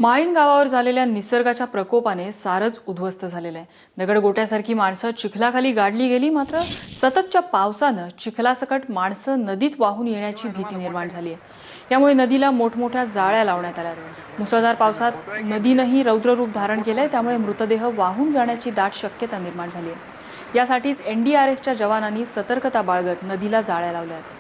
माळीण गावावर झालेल्या निसर्गाच्या प्रकोपाने सारच उद्ध्वस्त झालेलं आहे। दगडगोट्यासारखी माणसं चिखलाखाली गाडली गेली, मात्र सततच्या पावसानं चिखलासकट माणसं नदीत वाहून येण्याची भीती निर्माण झाली आहे। यामुळे नदीला मोठमोठ्या जाळ्या लावण्यात आल्या। मुसळधार पावसात नदीनंही रौद्ररूप धारण केलंय, त्यामुळे मृतदेह वाहून जाण्याची दाट शक्यता निर्माण झाली आहे। यासाठीच एनडीआरएफच्या जवानांनी सतर्कता बाळगत नदीला जाळ्या लावल्या आहेत।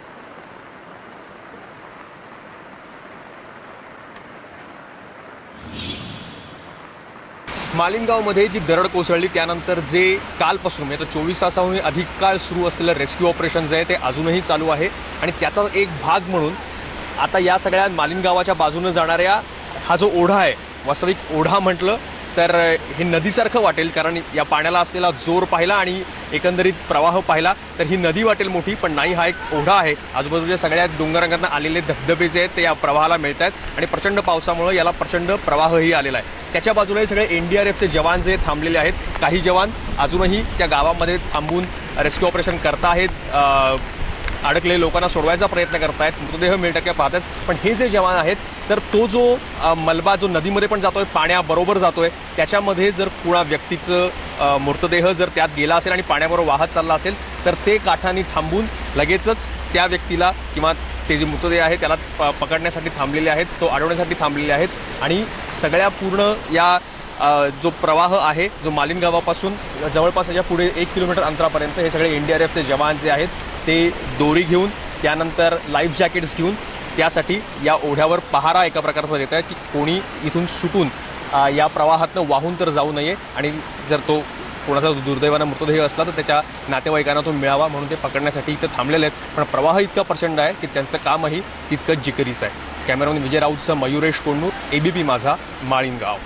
माळीण गावामध्ये जी दरड कोसळली त्यानंतर जे कालपासून म्हणजे 24 तासाहून अधिक काळ सुरू असलेलं रेस्क्यू ऑपरेशन जे आहे ते अजूनही चालू आहे। आणि त्याचा एक भाग म्हणून आता या सगळ्या माळीण गावाच्या बाजूने जाणाऱ्या हा जो ओढा आहे, वास्तविक ओढा म्हटलं तर हे नदीसारखं वाटेल, कारण या पाण्याला असलेला जोर पाहिला आणि एकंदरीत प्रवाह पाहिला तर ही नदी वाटेल मोठी, पण नाही, हा एक ओढा आहे। आजूबाजूच्या सगळ्या डोंगरांगांना आलेले धबधबे जे आहेत ते या प्रवाहाला मिळत आहेत आणि प्रचंड पावसामुळे याला प्रचंड प्रवाहही आलेला आहे। त्याच्या बाजूने सगळे एनडीआरएफचे जवान जे थांबलेले आहेत, काही जवान अजूनही त्या गावामध्ये थांबून रेस्क्यू ऑपरेशन करत आहेत, अडकलेल्या लोकांना सोडवायचा प्रयत्न करतायत, मृतदेह मिळतात पाहतात। पण हे जे जवान आहेत तर तो जो मलबा जो नदीमध्ये पण जातोय, पाण्याबरोबर जातोय, त्याच्यामध्ये जर कुणा व्यक्तीचं मृतदेह जर त्यात गेला असेल आणि पाण्याबरोबर वाहत चालला असेल तर ते काठांनी थांबून लगेचच त्या व्यक्तीला किंवा ते जे मृतदेह आहे त्याला पकडण्यासाठी थांबलेले आहेत, तो अडवण्यासाठी थांबलेले आहेत। आणि सगळ्या पूर्ण या जो प्रवाह आहे जो माळीण गावापासून जवळपास याच्या पुढे 1 किलोमीटर अंतरापर्यंत हे सगळे एनडीआरएफचे जवान जे आहेत ते दोरी घेऊन, त्यानंतर लाईफ जॅकेट्स घेऊन त्यासाठी या ओढ्यावर पहारा एका प्रकारचा देत आहेत की कोणी इथून सुटून या प्रवाहातनं वाहून तर जाऊ नये, आणि जर तो कोणाचा दुर्दैवानं मृतदेह असला तर त्याच्या नातेवाईकांना तो मिळावा म्हणून ते पकडण्यासाठी इथं थांबलेले आहेत। पण प्रवाह इतका प्रचंड आहे की त्यांचं कामही तितकंच जिकिरीचं आहे। कॅमेरामॅन विजय राऊतसह मयुरेश कोंडूर, एबीपी माझा, माळीण गाव।